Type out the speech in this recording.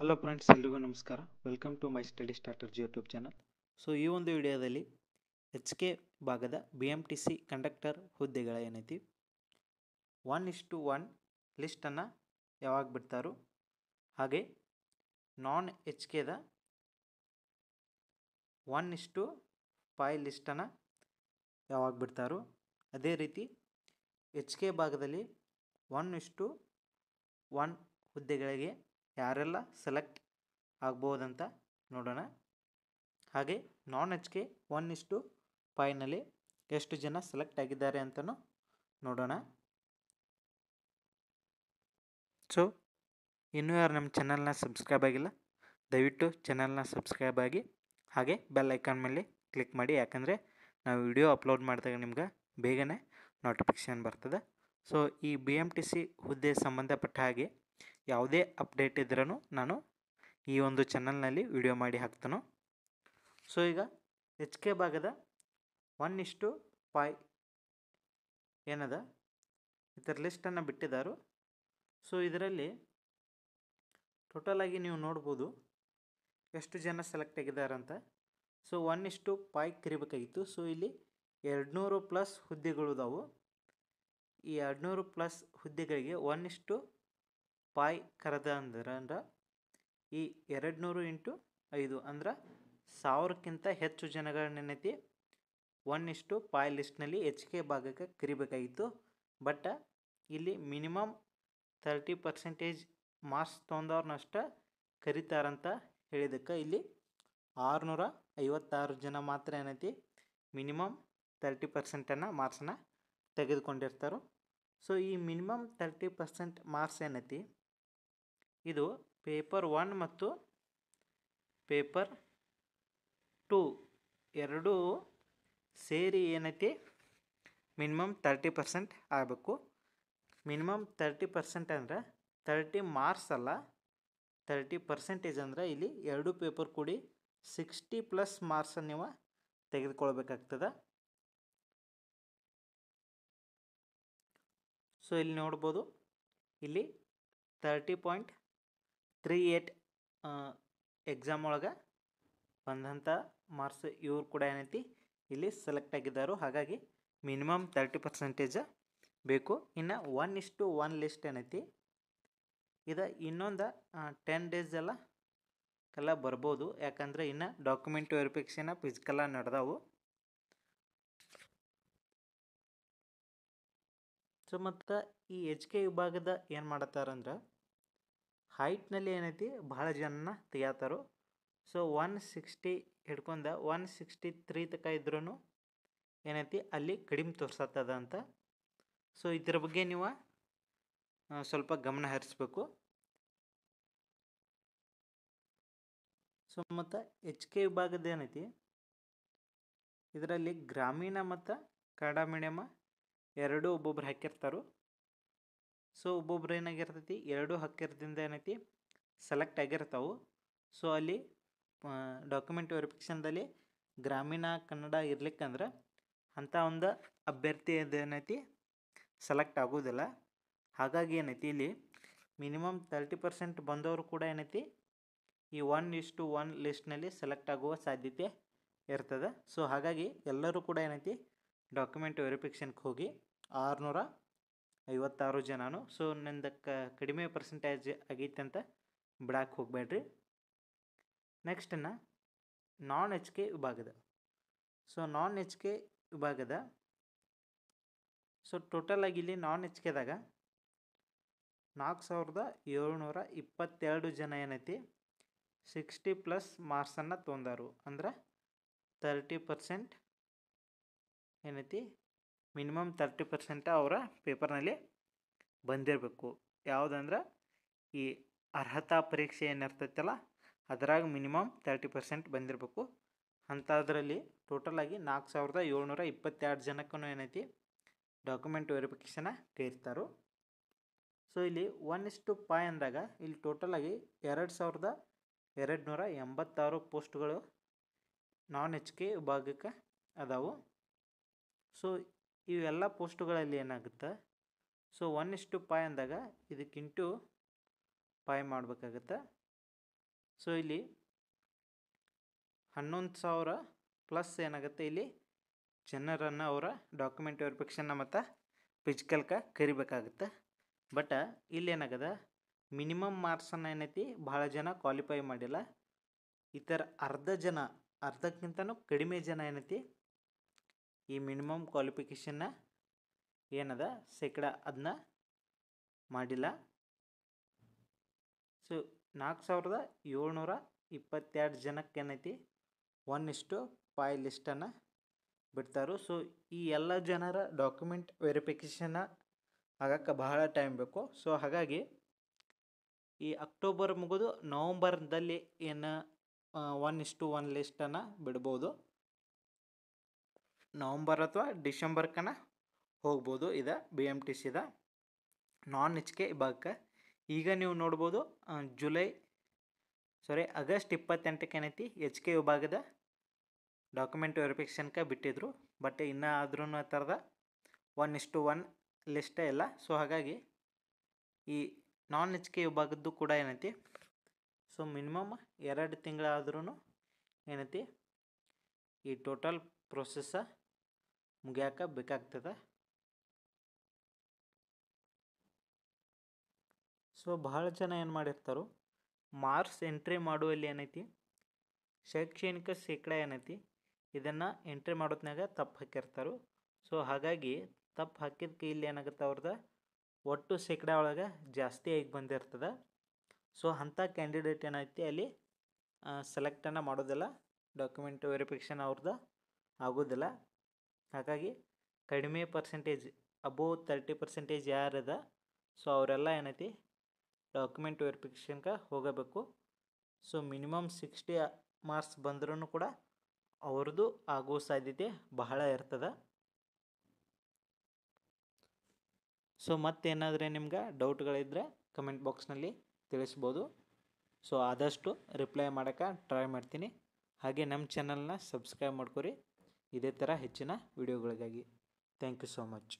Hello friends, ಎಲ್ರಿಗೂ ನಮಸ್ಕಾರ. Welcome to my study starters YouTube channel. So ಈ ಒಂದು ವಿಡಿಯೋದಲ್ಲಿ HK ಭಾಗದ BMTC ಕಂಡಕ್ಟರ್ ಹುದ್ದೆಗಳ ಏನೈತಿ 1:1 ಲಿಸ್ಟನ್ನು ಯಾವಾಗ ಬಿಡ್ತಾರೋ, ಹಾಗೆ ನಾನ್ HKದ 1:5 ಲಿಸ್ಟನ್ನು ಯಾವಾಗ ಬಿಡ್ತಾರೋ, ಅದೇ ರೀತಿ HK ಭಾಗದಲ್ಲಿ 1:1 ಹುದ್ದೆಗಳಿಗೆ ಯಾರೆಲ್ಲ ಸೆಲೆಕ್ಟ್ ಆಗ್ಬೋದಂತ ನೋಡೋಣ. ಹಾಗೆ ನಾನ್ HK 1:5ನಲ್ಲಿ ಎಷ್ಟು ಜನ ಸೆಲೆಕ್ಟ್ ಆಗಿದ್ದಾರೆ ಅಂತಲೂ ನೋಡೋಣ. ಸೊ ಇನ್ನೂ ಯಾರು ನಮ್ಮ ಚಾನಲ್ನ ಸಬ್ಸ್ಕ್ರೈಬ್ ಆಗಿಲ್ಲ, ದಯವಿಟ್ಟು ಚಾನಲ್ನ ಸಬ್ಸ್ಕ್ರೈಬ್ ಆಗಿ ಹಾಗೆ ಬೆಲ್ ಐಕಾನ್ ಮೇಲೆ ಕ್ಲಿಕ್ ಮಾಡಿ. ಯಾಕಂದರೆ ನಾವು ವಿಡಿಯೋ ಅಪ್ಲೋಡ್ ಮಾಡಿದಾಗ ನಿಮ್ಗೆ ಬೇಗನೆ ನೋಟಿಫಿಕೇಷನ್ ಬರ್ತದೆ. ಸೊ ಈ BMTC ಹುದ್ದೆ ಸಂಬಂಧಪಟ್ಟ ಹಾಗೆ ಯಾವುದೇ ಅಪ್ಡೇಟ್ ಇದ್ರೂ ನಾನು ಈ ಒಂದು ಚಾನಲ್ನಲ್ಲಿ ವಿಡಿಯೋ ಮಾಡಿ ಹಾಕ್ತಾನೋ. ಸೊ ಈಗ HK ಭಾಗದ 1:5 ಏನದ ಇದರ ಲಿಸ್ಟನ್ನು ಬಿಟ್ಟಿದ್ದಾರೋ. ಸೊ ಇದರಲ್ಲಿ ಟೋಟಲಾಗಿ ನೀವು ನೋಡ್ಬೋದು ಎಷ್ಟು ಜನ ಸೆಲೆಕ್ಟ್ ಆಗಿದ್ದಾರಂತ. ಸೊ 1:5 ಕರಿಬೇಕಾಗಿತ್ತು. ಸೊ ಇಲ್ಲಿ 200+ ಹುದ್ದೆಗಳು ಇದಾವೆ. ಈ 200+ ಹುದ್ದೆಗಳಿಗೆ 1:5 ಕರೆದ ಅಂದ್ರೆ ಈ 200 × 5 ಅಂದ್ರೆ 1000ಕ್ಕಿಂತ ಹೆಚ್ಚು ಜನಗಳನ್ನೇನೈತಿ 1:5 ಲಿಸ್ಟ್ನಲ್ಲಿ HK ಭಾಗಕ್ಕೆ ಕರಿಬೇಕಾಗಿತ್ತು. ಬಟ್ ಇಲ್ಲಿ ಮಿನಿಮಮ್ 30% ಮಾರ್ಕ್ಸ್ ತೊಗೊಂಡವ್ರನ್ನಷ್ಟ ಕರಿತಾರಂತ ಹೇಳಿದಕ್ಕೆ ಇಲ್ಲಿ 656 ಜನ ಮಾತ್ರ ಏನೈತಿ ಮಿನಿಮಮ್ 30% ಮಾರ್ಕ್ಸನ್ನು ತೆಗೆದುಕೊಂಡಿರ್ತಾರೆ. ಸೊ ಈ ಮಿನಿಮಮ್ 30% ಮಾರ್ಕ್ಸ್ ಏನೈತಿ ಇದು ಪೇಪರ್ 1 ಮತ್ತು ಪೇಪರ್ 2 ಎರಡೂ ಸೇರಿ ಏನೈತಿ ಮಿನಿಮಮ್ 30% ಆಗಬೇಕು. ಮಿನಿಮಮ್ 30% ಅಂದರೆ 30 ಮಾರ್ಕ್ಸ್ ಅಲ್ಲ, 30% ಅಂದರೆ ಇಲ್ಲಿ ಎರಡು ಪೇಪರ್ ಕೂಡಿ 60+ ಮಾರ್ಕ್ಸನ್ನು ನೀವು ತೆಗೆದುಕೊಳ್ಬೇಕಾಗ್ತದೆ. ಸೊ ಇಲ್ಲಿ ನೋಡ್ಬೋದು, ಇಲ್ಲಿ 30.38 ಎಕ್ಸಾಮ್ ಒಳಗೆ ಬಂದಂಥ ಮಾರ್ಕ್ಸ್ ಇವ್ರು ಕೂಡ ಏನೈತಿ ಇಲ್ಲಿ ಸೆಲೆಕ್ಟ್ ಆಗಿದ್ದಾರೋ. ಹಾಗಾಗಿ ಮಿನಿಮಮ್ 30% ಬೇಕು. ಇನ್ನು 1:1 ಲಿಸ್ಟ್ ಏನೈತಿ ಇದು ಇನ್ನೊಂದು 10 ಡೇಸ್ ಎಲ್ಲ ಬರ್ಬೋದು. ಯಾಕಂದರೆ ಇನ್ನು ಡಾಕ್ಯುಮೆಂಟ್ ವೆರಿಫಿಕೇಷನ್ ಫಿಸಿಕಲ್ ನಡೆದವು. ಸೊ ಮತ್ತು ಈ HK ವಿಭಾಗದ ಏನು ಮಾಡತ್ತಾರಂದ್ರೆ ಹೈಟ್ನಲ್ಲಿ ಏನೈತಿ ಭಾಳ ಜನನ ತೆಗಿತಾರೋ. ಸೊ 160 ಹಿಡ್ಕೊಂಡು 163 ತನಕ ಇದ್ರೂ ಏನೈತಿ ಅಲ್ಲಿ ಕಡಿಮೆ ತೋರ್ಸತ್ತದ ಅಂತ. ಸೊ ಇದ್ರ ಬಗ್ಗೆ ನೀವು ಸ್ವಲ್ಪ ಗಮನ ಹರಿಸ್ಬೇಕು. ಸೊ ಮತ್ತು HK ವಿಭಾಗದ ಏನೈತಿ ಇದರಲ್ಲಿ ಗ್ರಾಮೀಣ ಮತ್ತು ಕನ್ನಡ ಮೀಡಿಯಮ ಎರಡೂ ಒಬ್ಬೊಬ್ರು ಹಾಕಿರ್ತಾರೋ. ಸೊ ಒಬ್ಬೊಬ್ರು ಏನಾಗಿರ್ತೈತಿ ಎರಡೂ ಹಾಕಿರೋದ್ರಿಂದ ಏನೈತಿ ಸೆಲೆಕ್ಟ್ ಆಗಿರ್ತಾವೆ. ಸೊ ಅಲ್ಲಿ ಡಾಕ್ಯುಮೆಂಟ್ ವೆರಿಫಿಕೇಷನ್ದಲ್ಲಿ ಗ್ರಾಮೀಣ ಕನ್ನಡ ಇರ್ಲಿಕ್ಕಂದ್ರೆ ಅಂಥ ಒಂದು ಅಭ್ಯರ್ಥಿ ಏನೈತಿ ಸೆಲೆಕ್ಟ್ ಆಗೋದಿಲ್ಲ. ಹಾಗಾಗಿ ಏನೈತಿ ಇಲ್ಲಿ ಮಿನಿಮಮ್ 30% ಬಂದವರು ಕೂಡ ಏನೈತಿ ಈ 1:1 ಲಿಸ್ಟ್ನಲ್ಲಿ ಸೆಲೆಕ್ಟ್ ಆಗುವ ಸಾಧ್ಯತೆ ಇರ್ತದೆ. ಸೊ ಹಾಗಾಗಿ ಎಲ್ಲರೂ ಕೂಡ ಏನೈತಿ ಡಾಕ್ಯುಮೆಂಟ್ ವೆರಿಫಿಕೇಷನ್ಗೆ ಹೋಗಿ 656 ಜನನು. ಸೊ ನಿಂದ ಕಡಿಮೆ ಪರ್ಸೆಂಟೇಜ್ ಆಗೈತೆ ಅಂತ ಬಿಡಕ್ಕೆ ಹೋಗಬೇಡ್ರಿ. ನೆಕ್ಸ್ಟನ್ನು ನಾನ್ HK ವಿಭಾಗದ. ಸೊ ನಾನ್ HK ವಿಭಾಗದ ಸೊ ಟೋಟಲಾಗಿ ಇಲ್ಲಿ ನಾನ್ HKದಾಗ 4722 ಜನ ಏನೈತಿ 60+ ಮಾರ್ಕ್ಸನ್ನು ತೊಗೊಂಡಾರು. ಅಂದ್ರೆ 30% ಏನೈತಿ ಮಿನಿಮಮ್ 30% ಅವರ ಪೇಪರ್ನಲ್ಲಿ ಬಂದಿರಬೇಕು. ಯಾವುದಂದ್ರೆ ಈ ಅರ್ಹತಾ ಪರೀಕ್ಷೆ ಏನಿರ್ತೈತಲ್ಲ ಅದರಾಗ ಮಿನಿಮಮ್ 30% ಬಂದಿರಬೇಕು. ಅಂಥದ್ರಲ್ಲಿ ಟೋಟಲಾಗಿ 4722 ಜನಕ್ಕೂ ಏನೈತಿ ಡಾಕ್ಯುಮೆಂಟ್ ವೆರಿಫಿಕೇಷನ ಕರೀತಾರೋ. ಸೊ ಇಲ್ಲಿ 1:5 ಅಂದಾಗ ಇಲ್ಲಿ ಟೋಟಲಾಗಿ 2286 ಪೋಸ್ಟ್ಗಳು ನಾನ್ HK ವಿಭಾಗಕ್ಕೆ ಅದಾವು. ಸೊ ಇವೆಲ್ಲ ಪೋಸ್ಟುಗಳಲ್ಲಿ ಏನಾಗುತ್ತೆ, ಸೊ 1:5 ಅಂದಾಗ ಇದಕ್ಕಿಂಟು 5 ಮಾಡಬೇಕಾಗುತ್ತೆ. ಸೊ ಇಲ್ಲಿ 11,000 ಪ್ಲಸ್ ಏನಾಗುತ್ತೆ ಇಲ್ಲಿ ಜನರನ್ನು ಅವರ ಡಾಕ್ಯುಮೆಂಟ್ ವೆರಿಫಿಕೇಷನ್ನ ಮತ್ತು ಫಿಸಿಕಲ್ಗೆ ಕರಿಬೇಕಾಗುತ್ತೆ. ಬಟ್ ಇಲ್ಲಿ ಏನಾಗದ ಮಿನಿಮಮ್ ಮಾರ್ಕ್ಸನ್ನು ಏನೈತಿ ಭಾಳ ಜನ ಕ್ವಾಲಿಫೈ ಮಾಡಿಲ್ಲ. ಇತರ ಅರ್ಧಕ್ಕಿಂತನೂ ಕಡಿಮೆ ಜನ ಏನೈತಿ ಈ ಮಿನಿಮಮ್ ಕ್ವಾಲಿಫಿಕೇಷನ್ನ ಏನದ ಶೇಕಡ ಅದನ್ನ ಮಾಡಿಲ್ಲ. ಸೊ 4,722 ಜನಕ್ಕೆ ಏನೈತಿ 1:5 ಲಿಸ್ಟನ್ನು ಬಿಡ್ತಾರೆ. ಸೊ ಈ ಎಲ್ಲ ಜನರ ಡಾಕ್ಯುಮೆಂಟ್ ವೆರಿಫಿಕೇಷನ್ನ ಆಗಕ್ಕೆ ಬಹಳ ಟೈಮ್ ಬೇಕು. ಸೊ ಹಾಗಾಗಿ ಈ ಅಕ್ಟೋಬರ್ ಮುಗಿದು ನವಂಬರ್ದಲ್ಲಿ ಏನು 1:1 ಲಿಸ್ಟನ್ನು ಬಿಡ್ಬೋದು. ನವಂಬರ್ ಅಥವಾ ಡಿಸೆಂಬರ್ಕನ ಹೋಗ್ಬೋದು. ಇದು BMTCದ ನಾನ್ HK ವಿಭಾಗಕ್ಕೆ. ಈಗ ನೀವು ನೋಡ್ಬೋದು ಆಗಸ್ಟ್ 28ಕ್ಕೆ ಏನೈತಿ HK ವಿಭಾಗದ ಡಾಕ್ಯುಮೆಂಟ್ ವೆರಿಫಿಕೇಷನ್ಗೆ ಬಿಟ್ಟಿದ್ರು. ಬಟ್ ಇನ್ನೂ ಆದ್ರೂ ಥರದ 1:1 ಲಿಸ್ಟೇ ಇಲ್ಲ. ಸೊ ಹಾಗಾಗಿ ಈ ನಾನ್ HK ವಿಭಾಗದ್ದು ಕೂಡ ಏನೈತಿ ಸೊ ಮಿನಿಮಮ್ 2 ತಿಂಗಳಾದ್ರೂ ಏನೈತಿ ಈ ಟೋಟಲ್ ಪ್ರೊಸೆಸ್ಸ ಮುಗಿಯಾಕ ಬೇಕಾಗ್ತದೆ. ಸೊ ಭಾಳ ಜನ ಏನು ಮಾಡಿರ್ತಾರೋ ಮಾರ್ಕ್ಸ್ ಎಂಟ್ರಿ ಮಾಡುವಲ್ಲಿ ಏನೈತಿ ಶೈಕ್ಷಣಿಕ ಶೇಕಡ ಏನೈತಿ ಇದನ್ನು ಎಂಟ್ರಿ ಮಾಡೋದ್ನಾಗ ತಪ್ಪು ಹಾಕಿರ್ತಾರೋ. ಸೊ ಹಾಗಾಗಿ ತಪ್ಪು ಹಾಕಿದ್ದಕ್ಕೆ ಇಲ್ಲಿ ಏನಾಗುತ್ತೆ ಅವ್ರದ್ದು ಒಟ್ಟು ಶೇಕಡ ಒಳಗೆ ಜಾಸ್ತಿ ಆಗಿ ಬಂದಿರ್ತದೆ. ಸೊ ಅಂಥ ಕ್ಯಾಂಡಿಡೇಟ್ ಏನೈತಿ ಅಲ್ಲಿ ಸೆಲೆಕ್ಟನ್ನು ಮಾಡೋದಿಲ್ಲ, ಡಾಕ್ಯುಮೆಂಟ್ ವೆರಿಫಿಕೇಷನ್ ಅವ್ರದ್ದು ಆಗೋದಿಲ್ಲ. ಹಾಗಾಗಿ ಕಡಿಮೆ ಪರ್ಸೆಂಟೇಜ್ ಅಬೋವ್ 30% ಯಾರದ ಸೊ ಅವರೆಲ್ಲ ಏನೈತಿ ಡಾಕ್ಯುಮೆಂಟ್ ವೆರಿಫಿಕೇಷನ್ಗೆ ಹೋಗಬೇಕು. ಸೊ ಮಿನಿಮಮ್ 60 ಮಾರ್ಕ್ಸ್ ಬಂದ್ರೂ ಕೂಡ ಅವ್ರದ್ದು ಆಗೋ ಸಾಧ್ಯತೆ ಬಹಳ ಇರ್ತದೆ. ಸೊ ಮತ್ತೇನಾದರೆ ನಿಮ್ಗೆ ಡೌಟ್ಗಳಿದ್ದರೆ ಕಮೆಂಟ್ ಬಾಕ್ಸ್ನಲ್ಲಿ ತಿಳಿಸ್ಬೋದು. ಸೊ ಆದಷ್ಟು ರಿಪ್ಲೈ ಮಾಡೋಕ್ಕೆ ಟ್ರೈ ಮಾಡ್ತೀನಿ. ಹಾಗೆ ನಮ್ಮ ಚಾನಲ್ನ ಸಬ್ಸ್ಕ್ರೈಬ್ ಮಾಡ್ಕೊರಿ ಇದೇ ಥರ ಹೆಚ್ಚಿನ ವಿಡಿಯೋಗಳಿಗಾಗಿ. Thank you so much.